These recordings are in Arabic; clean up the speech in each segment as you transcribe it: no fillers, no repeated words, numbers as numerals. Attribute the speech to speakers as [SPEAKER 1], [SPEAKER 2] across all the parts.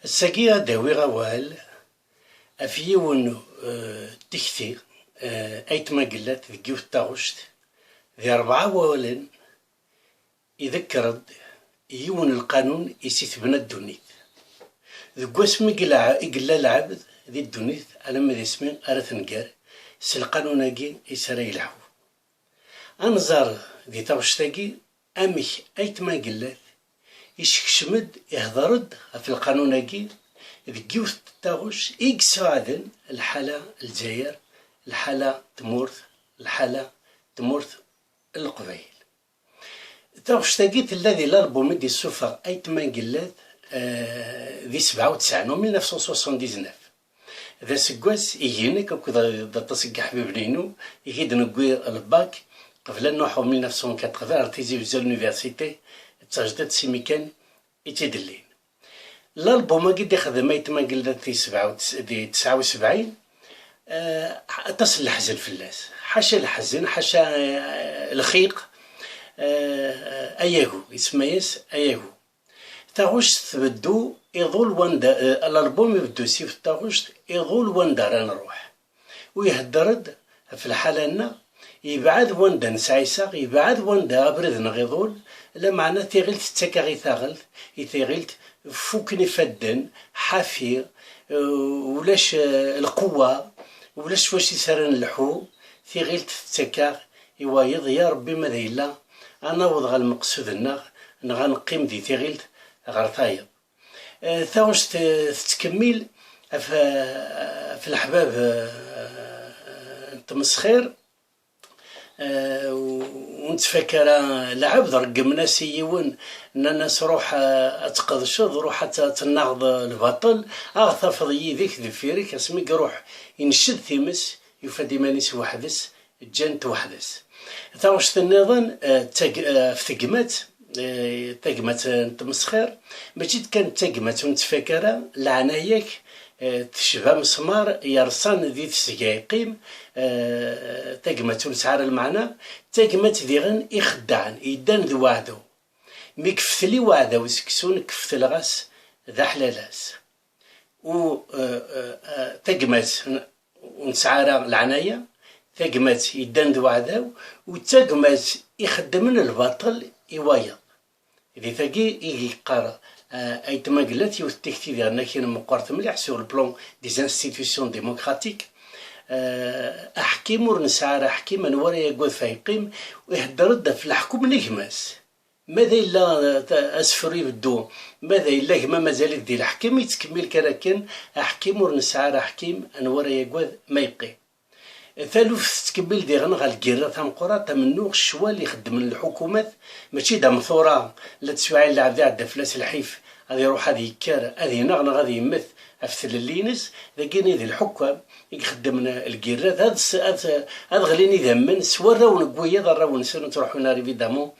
[SPEAKER 1] الساقية داوي غوال أفيون تكتي أيتما قلت ذكيو التاغشت ذي 4 وولن يذكرد يون القانون يسيثبنا الدنيت ذكو اسمي إقلا العبد ذي الدنيت على مدى اسمي أرثنقار سالقانون أجي يسرى يلحو أنظر ذي تاغشتاقي أميك أيتما قلت يشكشمد يهضرد في القانون أجي ذكيو التاغش يقسعدن الحالة الجزائر الحالة تمورث الحالة تمورث القبائل تاغشتاقيت الذي الألبوم دي السفر أيتما قلت ذي 97 و 1979 ذا سكواس يجينك وكذا تصقع حبيبنينو يجيد نقوي الباك قبل أن نوحو 1980 ارتيزي في اليونيفرسيتي تسجدت سيميكان يتدلين الألبوم قد يخدم أيتما قلت في 79 تصل الحزن في الناس حاشا الحزن حاشا الخيق أيهو يسميس أيهو تاغشت بدو يظل وندا الألبوم يبدو سيف تاغشت يظل وندا رانا نروح ويهدرد في الحالة يبعد وندا نسعيسا يبعد وندا أبرد نغيظول لا معنى تيغلت تتكاغي ثاغل يتيغلت فوكني فدن حافي ولاش القوة ولاش واش يسرن اللحو تيغلت تتكاغ يوايض يا ربي ماذا إلا أنا وضغ المقصود غنقيم دي تيغلت غرطايض ثاوش تتكمل في الأحباب تمسخير ونتفكر العبد رقمنا سيون ان الناس روح اتقضشض روح تنغض البطل اغثف ذيك ذفيرك اسمي روح ينشد ثيمس يفدي مانيس وحدس جنت وحدس ثاوش النظام في تقمت تمسخير ماشي كانت تقمت ونتفكر العنايك تشبه مسمار يرسان ذي تسقايقيم تقمت ونسعر المعنى تقمت ذيغن يخدعن يدان ذو وعدو ميكفتلي وعدو سكسون كفت الغاس ذا حلالاس و تقمت ونسعر العناية تقمت يدان ذو وعدو وتقمت يخدمن الباطل يوايض إذا ثقي يجي قارا أيتما قلت يوثكتي ديالنا كاين مقارنة مليح سور البلون دي انستيتيوسيون ديموكراتيك أحكيم ورنسعر أحكيم من ورا يقول فايقيم ويهدرد في الحكم نجماس ماذا إلا أسفري بدو ماذا إلا ما مازال دي الحكم يتكمل كراكن أحكيم ورنسعر أحكيم أن ورا يقول ما يقيم ثالث تكمل ديغن غالكيرا تامقرا تمنوغ الشوا اللي يخدم الحكومات ماشي دا مثورة لا تسوعي اللي عدا فلاس الحيف غادي يروح غادي يكار غادي ينغنى غادي يمث أفتل اللينس ذاكيني ذي الحكام يخدمنا الكيرات هاد غليني ذمن سوا راون قوية ذا راون سنو تروحو ناري فيدامون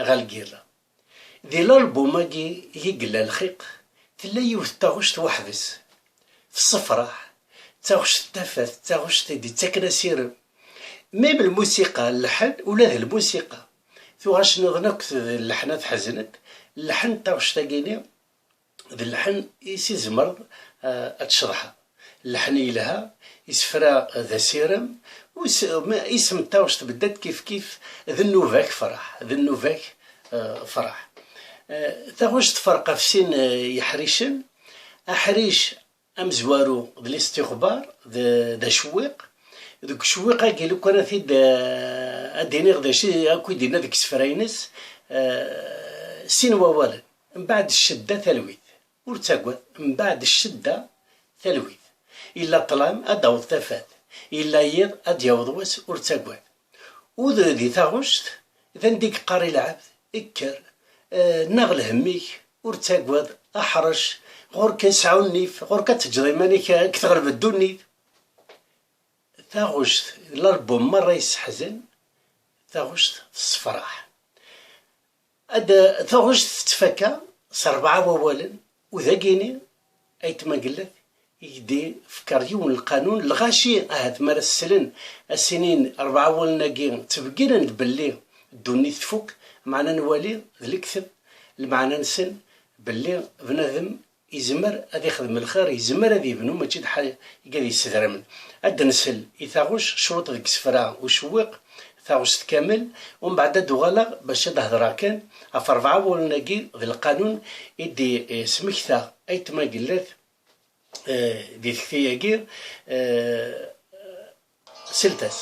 [SPEAKER 1] غالكيرا ذي الألبوم يقلا الخيق تلا يوث تاغشت وحدس في الصفراح تاغشت تافات تاغشت دي تاكناسير ميم الموسيقى اللحن ولا ذي الموسيقى ثو غاش نظنك اللحنات حزنت اللحن تاغشت تاقيني ذي اللحن يسيز مرض اتشرحها اللحن يلها يسفرا ذا سيرم اسم تاغشت بدات كيف ذي النوفاك فرح ذي النوفاك فرح تاغشت فرقة في سين يحريشن أحريش أمزوارو ذي الاستخبار ذا شويق ذوك شويق قالو كان ثيد أديني غدا شي أكو دينا ذيك سفراينس سين ووالد من بعد الشدة ثلويث ورتاقوى من بعد الشدة ثلويث إلا طلام أداوض تفات إلا يض أدياوض واس ورتاقوى وذي ثاغشت إذا نديك قاري العبد إكر نغل هميك ورتاقوى أحرش غورك يسعو النيف غورك تجري مانيك كتغلب الدنيف ثاغشت الألبوم مرة يسحزن ثاغشت في الصفراح ثاغشت تفكا 4 ووالا وذاكيني أيتما قلت يدي فكر يون القانون الغاشي هاد مرة السلن السنين 4 والناقين تبقينا نبلي الدنيا تفوق معنا نوالي ذلك كثب المعنى نسن باللي بنادم يزمر هذا يخدم الخير، يزمر هذا يبنو ماشي حال قاعد يستدرمن. هاد نسل يثاغوش شروط ديك السفرة وشويق ثاغوش تكامل، ومن بعد دوغالا باش هضرا كان في 4 ولناكي ذي القانون يدي سمكتا ايتما قلات دي تكتياكي سلتاس.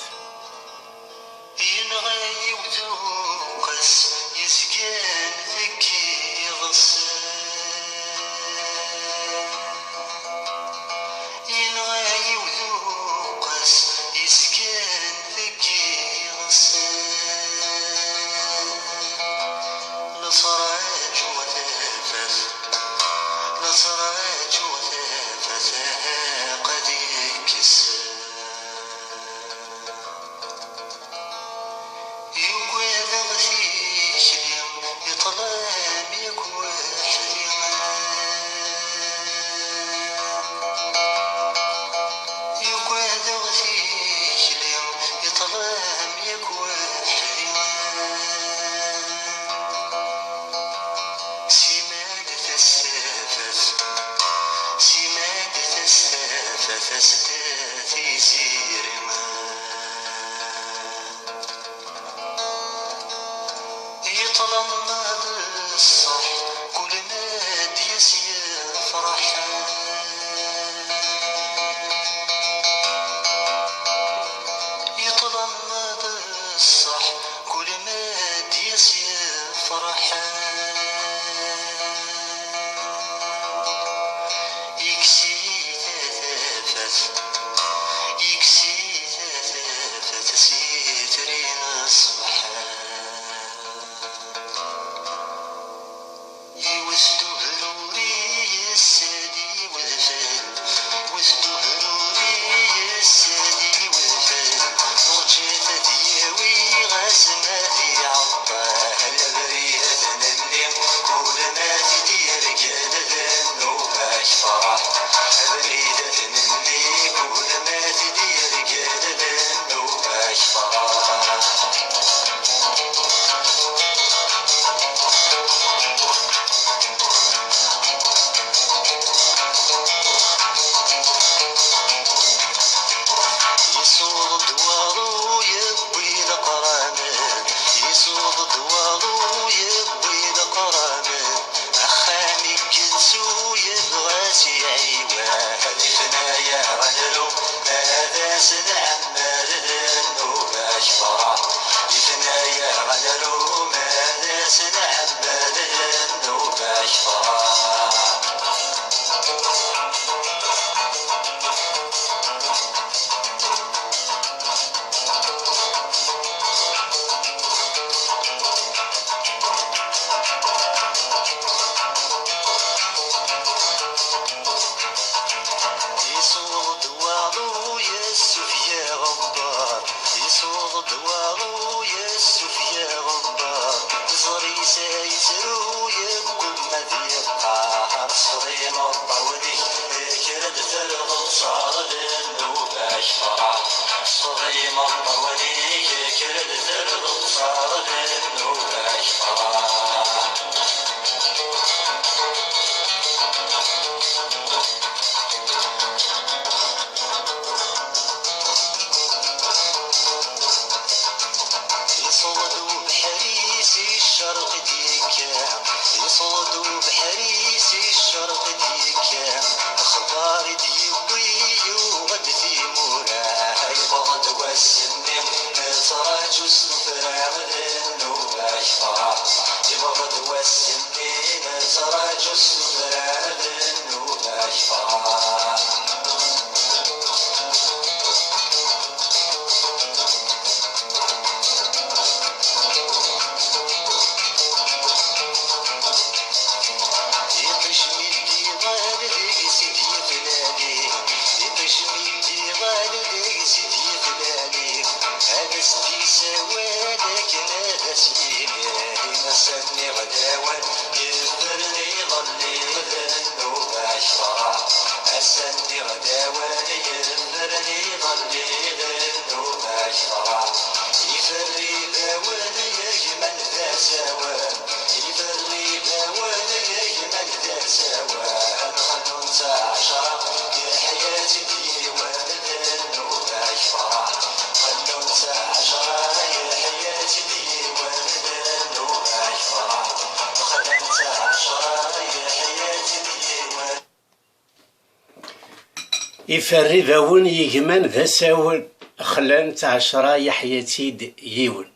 [SPEAKER 1] يفري ذاون يجمان ذا ساون خلان تعشرة يحيى تيد يون،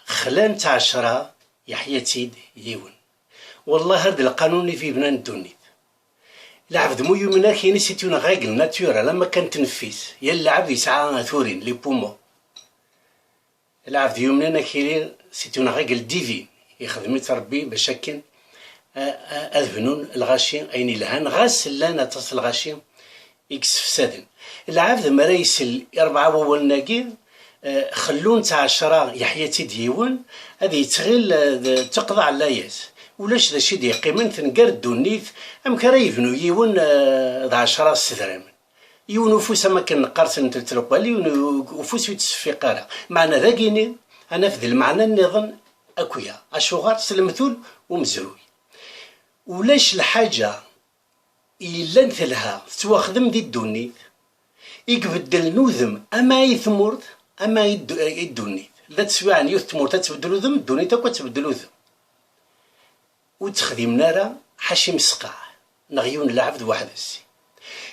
[SPEAKER 1] خلان تعشرة يحيى تيد يون. والله هذا القانون في بنان الدنيا العبد مو يومنا كاين سيتون غايق ناتورال لما كان تنفيس يا العبد يسعى ثورين لي بومو. العبد يومنا كاين سيتون غايق ديفين يخدم ربي باش كان الفنون الغاشي اين الهان غاس لانا تصل غاشي اكس فسادن. العبد مريس الاربعه والناقي خلون تاع 10 يحيى تيديون هذه تغيل تقضى على لاياس ولاش ذا شي دي قيمن تنقر الدونيت ام كرايفنو يون ذا 10 سدرام يون وفوس ما كان قارس نتلقالي وفوس يتسفي قارا معنى ذا كيني انا في المعنى النظام اكويا اشوغار سلمثول ومزروي ولاش الحاجه الا مثلها تواخدم دي الدونيت يقبدل نوذم اما يثمرت اما يدونيت لا تسوى عن يثمر تتبدلو ذم الدونيت اكو تبدلو ذم وتخدم راه حاشي مسقع نغيون العبد واحد السي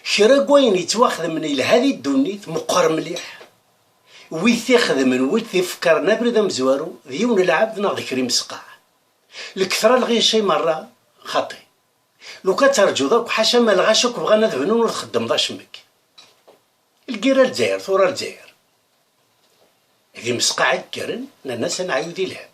[SPEAKER 1] شرا كوين يتواخذ من هذه الدونيت مقر مليح ويتاخذ من ويتفكر نبرد مزوارو ديون العبد نغذكري مسقع الكثرة لغي شي مرة خطي لو كترجو ذاك حاشا ما لغاشك بغانا ذبنون ونخدم ذا شمك الكيرا الجزائر ثورة الجزائر ذي مسقع كرن الناس نعيودي لها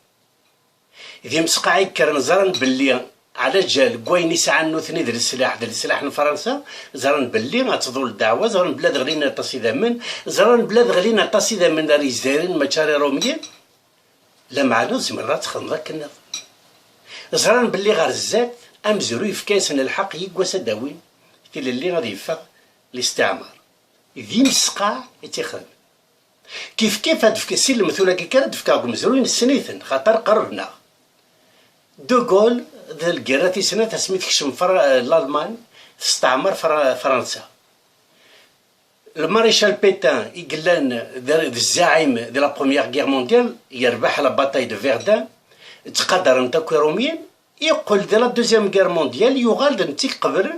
[SPEAKER 1] ذي مسقع كرن زرن باللي على جال كوين يسعى نوثني ذي السلاح لفرنسا زرن باللي غتظل الدعوة زرن بلاد غلينا تصيدا من زرن بلاد غلينا تصيدا من داري الجزائريين مشاري روميين لا معنا زمرات خدم ذاك النظام زرن باللي غير الزاد امزرو يفكاسن الحق يقوس داوين تيل اللي غادي يفاق الاستعمار ذي مسقع يتخدم كيف هاد فكاسي المثولة كي كانت فكاكم مزروين السنيثن خاطر قررنا دوغول ذا الكيراتي سنة تسميت كشم الألمان استعمر فرنسا الماريشال بيتان يقلان الزعيم دي لا بروميير غير مونديال يربح لا باتاي دو فيردان تقدر نتا روميين يقول دي لا دوزيام غير مونديال يغالد نتيك قبل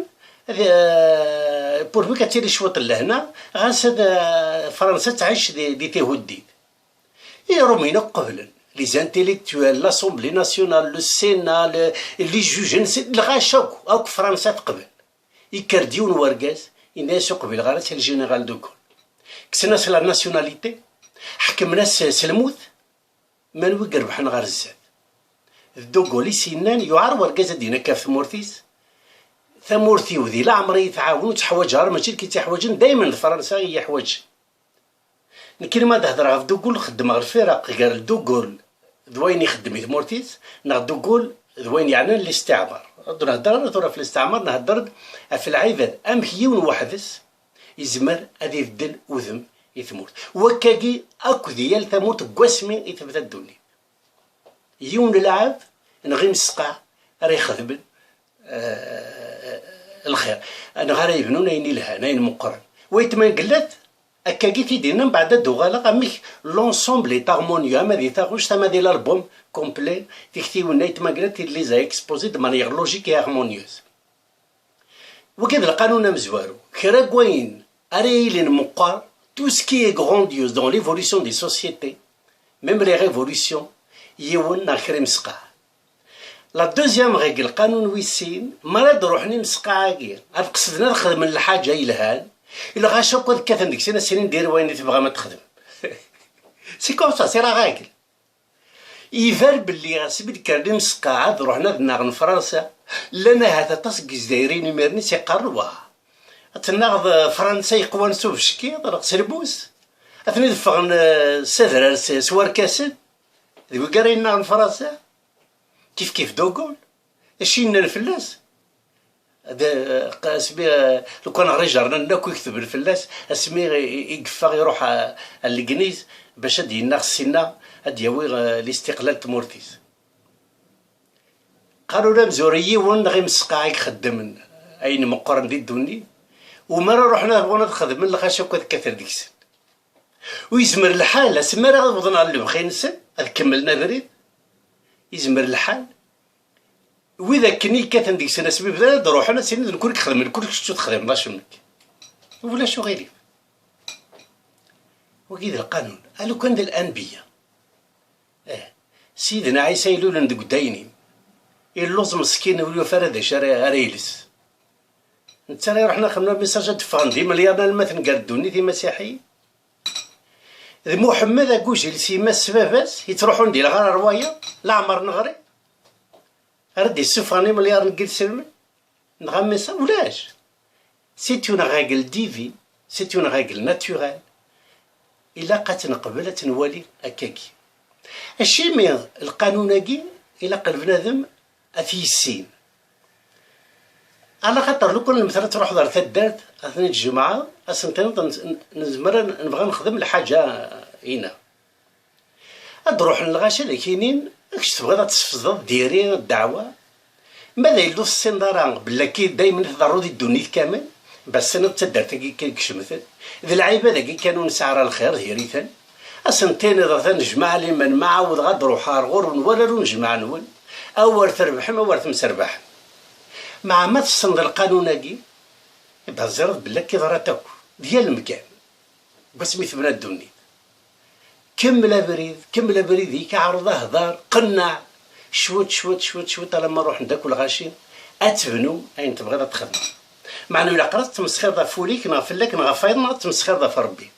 [SPEAKER 1] بور بك تيري شوط لهنا غاس فرنسا تعيش دي تيهودي رومينا قبل لي زانتيليكتوال لاسومبلي ناسيونال لو سينا لي جوج الغاشا اوك فرنسا تقبل يكرديون ورقاز الناس قبل غارت الجنرال دوغول كسنا لا ناسيوناليتي حكم ناس سلموث من وقر بحنا غير الزاد دوغول سنان يعار ورقاز دينا كاف مورثيس ثمورثي وذي لا عمري يتعاونوا تحواجها ماشي كي تحواجن دائما فرنسا هي حواج نكير ما تهضر في دوغول خدم غير الفرق قال دوغول دوين يخدم ثمورتيس نا دوغول دوين يعني الاستعمار نهضر في الاستعمار نهضر في العباد ام هيون وحدس يزمر هذه الدل وذم يثمورت وكاكي اكو ديال ثمورت قسمي يثبت الدنيا يون العاب نغي مسقع راه يخدم الخير انا غير يبنون يني لها ناين مقرن ويتمن قلت اكاكي تيدينا من بعد دوغالا اميك لونسومبل تارمونيو اما دي تاغوش تما دي الالبوم كومبلي تكتيو نايت ماغريت لي زا اكسبوزي دو مانيير لوجيك اي هارمونيوز وكذا القانون مزوارو كرا كوين اريلين مقار tout ce qui est grandiose dans l'évolution des sociétés même les révolutions يون ناخري مسقع. لا دوزيام ريغل القانون ويسين مراد روحني مسقعاكي قصدنا نخدم من الحاجه يلهان الا غاشا قد كثن ديك سنه سنين دير وين تبغى ما تخدم سي كوم سا سي راه غاكل يفال باللي غاسبيد كان مسقعه روحنا ناغن فرنسا لنا هذا تصق الجزائريين ميرني سيقروا تناغ فرنسا يقوان سوف شكي راه سربوس اثني دفغن سذر سوار كاسد ذي قارين ناغن فرنسا كيف دوغول اشي الفلاس هذا اسمي لو كان رجال ناكو يكتب الفلاس اسمي يقفا يروح الكنيز باش هادي يناغ السنه هادي ياوي الاستقلال تمورتيس قالوا لا مزوريي ون غي مسقع يخدم اين مقرن دي الدوني ومرة رحنا بغينا نخدم من الخاشا كثر ديك السن ويزمر الحال اسمي راه وضنا اللي بخين سن كملنا دريد يزمر الحال وإذا كني كاتن ديك السنة سبيب ذا روحنا سنين نكون خدم نكون شتو تخدم باش منك ولا شو غيري وكيد القانون قالوا كان الانبياء سيدنا عيسى يلول ندق داينين اللوز مسكين وليو فرد ريلس انت راه رحنا خدمنا ميساج تفهم ديما ليانا المثل قردوني دي مسيحي محمد اكوجي لسيما السباباس يتروحون دي الغار روايه لا عمر نغري ردي السفاني مليار نقل سلمي نغمسها ولاش سيت اون ريغل ديفين سيت اون ريغل ناتورال الا قات نقبل تنولي هكاكي الشي مي القانوناكي الا قل بنادم اثي السين على خاطر لو كان مثلا تروح دار تدات اثناء الجمعه اسنتين نزمر نبغى نخدم الحاجه هنا تروح للغاشا اللي كاينين كش تبغي تصفزض ديري الدعوه ماذا يلو السندارة بلا كي دايما تضرو دي الدنيا كامل بس انا تدرت كي كشمثل ذي العيبه ذاكي كانوا نسعر الخير هيريثان اسنتين اذا نجمع لي من معاود غدرو حارغور ولا نجمع نول اول تربح ما ورث مسربح مع ما تصند القانوناكي يبقى زرد بلا كي ضراتك ديال المكان بس مثبنا الدنيا كمل بريد هيك عرضه هضار قنع شوت لما نروح نداك الغاشين اتبنو اين تبغي تخدم معنى الا قرات تمسخير ذا فوليك نغفلك نغفايضنا تمسخير ذا فربي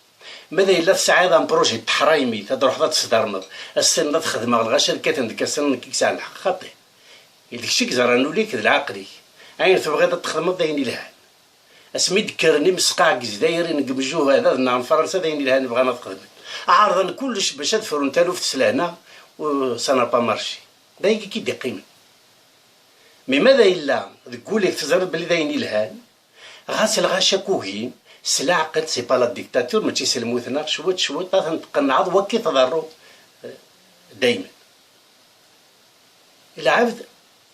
[SPEAKER 1] ماذا الا في ساعه بروجي تحرايمي تروح تصدرنض السن تخدم الغاشا كاتندك السن كيك ساعه الحق خاطي يديك شي كزرانو ليك العقلي اين تبغي تخدم دايني لها اسمي ذكرني مسقاع كزداير نقبجوه هذا نعم فرنسا دايني لها نبغى نخدم عارضا كلش باش ادفروا نتالو في سلانه وسانا با مارشي دايك كي دي قيمه مي ماذا الا تقولي تزرب بلي دايني لهان غاسل غاشا كوهين سلا عقل سي با لا ديكتاتور ماشي سلموثنا شوت تقنعض وكي تضرو دايما العبد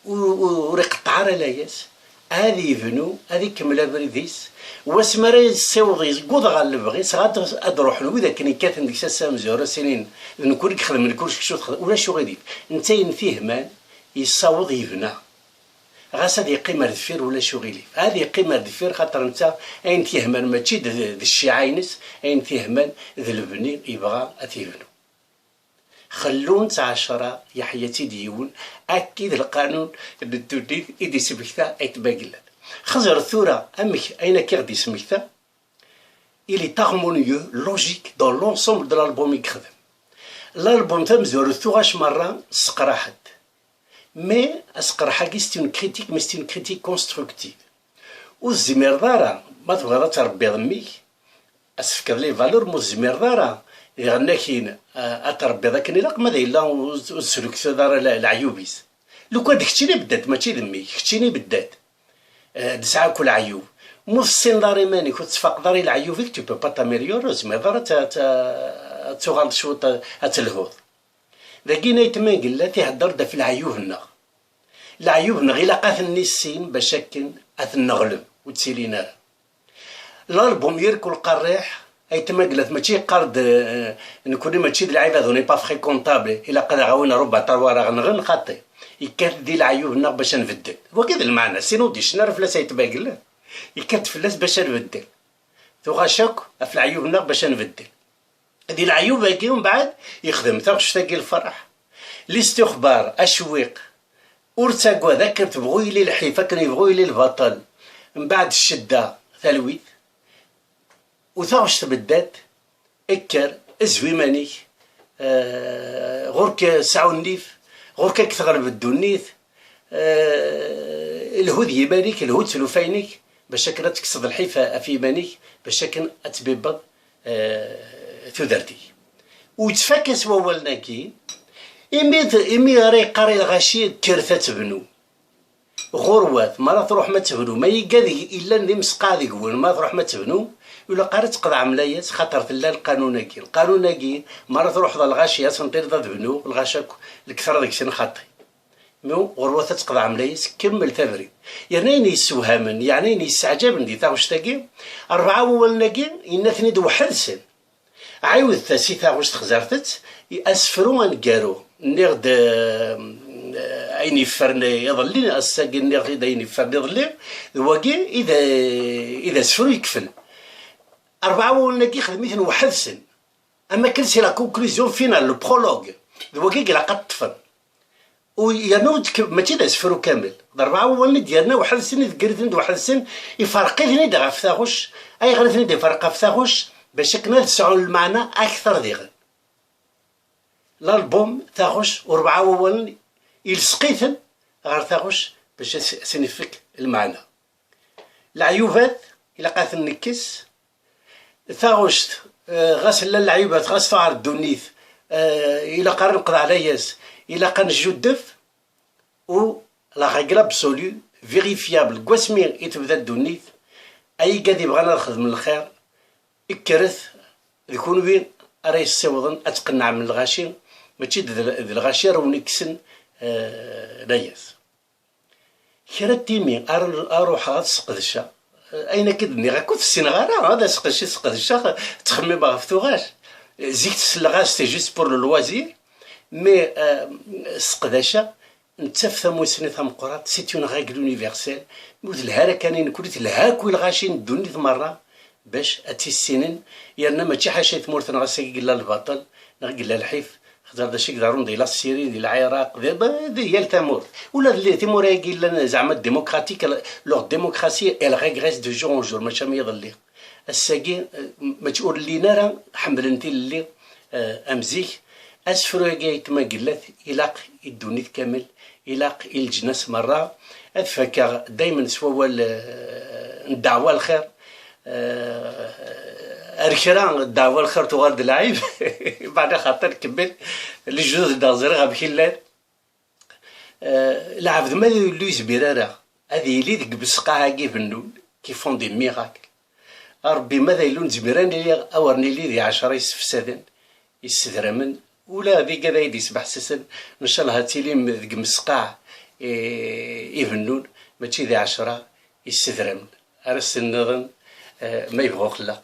[SPEAKER 1] وريق الطعاره لاياس هذه يفنو هذه كملا بريديس واسمرا يسوضي قود غالبغي صغات ادروح له اذا كان كاتن ديك الساعه مزوره سنين نكون خدم نكونش كشوت ولا شو غادي انت فيه مان يصاوض يبنى غاس هذه قيمه دفير ولا شو غيلي هذه قيمه دفير خاطر انت اين تيهمان ماشي د الشيعينس اين تيهمان ذ البني يبغى اتيبنو خلون عشرة يا حياتي ديون اكيد القانون التوديد ايدي سمكتا ايتباقل خزر الثورة امك اين كيغدي سمكتا il est harmonieux logique dans l'ensemble de l'album يخدم l'album تمزور الثوغاش مرة سقراحت مي اسقراحاكي c'est une critique mais c'est une critique constructive والزمير دارا ما تبغى تربي ضميك اسفكر لي فالور مو الزمير دارا يغنى كاين اتربي ذاك النلاق ماذا الا وسلوك دار العيوبيس لو كان داكشي بدات ماشي ذمي كشتيني بدات دسعه كل عيوب مو في السن داري ماني كنت تفاق داري العيوبيك تو بو با تاميليور زعما دار تغلط شو تلهوض ذاكي نايتمان قال تيهضر دا في العيوبنا العيوبنا غير لقات النسين باش كن اثنغلب وتسيلينا الالبوم يركو القريح اي تما قالت ماشي قرض نكون ماشي العباد وني با فريكونطابل الا قد غاونا ربع طوار غنغن خاطي يكات دي العيوبنا باش نبدل وكذا المعنى سينو ديش نعرف لا سيتباقل يكات فلاس باش نبدل تغاشك في العيوبنا باش نبدل هذه العيوب هاكي ومن بعد يخدم تاغش تاقي الفرح الاستخبار اشويق ورتاقوا ذاك تبغوا لي الحيفه كانوا يبغوا لي البطل من بعد الشده ثلويت وثاغش تبدات اكر ازوي مانيك غورك ساعو النيف غورك كثغرب الدنيث الهود يبانيك الهود سلوفينيك باش كنا تكسد الحيفه في يبانيك باش كن اتبيبض ثدرتي وتفكس وولناكي إمي راه قاري الغاشي كرثة بنو غروات ما راه تروح ما تبنو ما يقاد الا ندي مسقا ذيك ما تروح ما تبنو ولا قاري تقضى عمليات خاطر لا القانوناكي ما راه تروح ذا الغاشيه تنطير ذا بنو الغاشا الكثر داك الشيء نخطي مو غروات تقضى عمليات كمل تبريد يعني يسوهمن يعني يستعجبن دي تاغوش تاكي 4 ولناكي إنثني دو حلسن عاود ثاسي تاغوش تخزرتت اسفرو انكارو نغد اين يفرني يظلي الساق النغ اذا يفرني يظلي واقي اذا سفرو يكفل 4 ولناكي خدميتن واحد سن، اما كان سي لا كونكلوزيون فينال لو برولوغ دواكي كلا قد طفل ويانو ماشي دا سفرو كامل 4 ولنا ديالنا واحد السن تقريتن واحد السن يفرقيتني دا في ثاغوش اي غريتني دا فرقه في ثاغوش باش كنا نسعوا المعنى اكثر ديغن الالبوم ثاغوش و4 ولن يلصقيتن غير ثاغوش باش سنفك المعنى. العيوبات الا قالت نكس ثاغوش غاس لا العيوبات غاس فار الدونيث الا قرر نقضى على ياس الا كان جدف و لا ريغل ابسولو فيريفيابل كواسمي يتبدا الدونيث اي قاد يبغانا نخدم الخير اكرث يكون وين راه يصوضن اتقنع من الغاشي ماشي ذي الغاشي راه نكسن لاياس كرا تيمي اروح غتسقدشا اين كدني غا كنت في السنغال هذا سقدشي سقدشا تخمم باغا فتوغاش زيك تسلغاش سي جوست بور لو لوازير مي سقداشا نتا في ثموسني ثم قرات سي اون ريغل يونيفرسيل نقول لها راه كاينين كليت لها كل غاشي ندوني مرة باش اتيسينن يانا ماشي حاشا تمورتنا غاسي قلا البطل قلا الحيف خاطر داكشي كدارون ديال السيري ديال العراق هي التامور ولا اللي تيمور قال زعما الديمقراطيك لو ديموكراسي ال ريغريس دو جور اون جور ماشي ما يضلي الساكي ما تقول لينا راه حملنتي اللي امزيك اسفرو كاي كما قلت الاق الدنيا كامل الاق الجناس مره افكر دائما سوا الدعوه الخير الكرا الدعوه الخير تغرد العيب بعد خاطر كمل الجدود دازر غابكيلان العبد ما لويس بيرارا هذه اللي ديك بسقاها كي فنون كي فون دي ميراكل ربي ماذا يلون زبيران اللي اورني لي دي 10 يسفسادن يستدرمن ولا ذي كذا يدي سبح سسن ان شاء الله هاتيلي ديك مسقاع يفنون ماشي ذي 10 يستدرمن ارس النظام ما يبغوا خلاق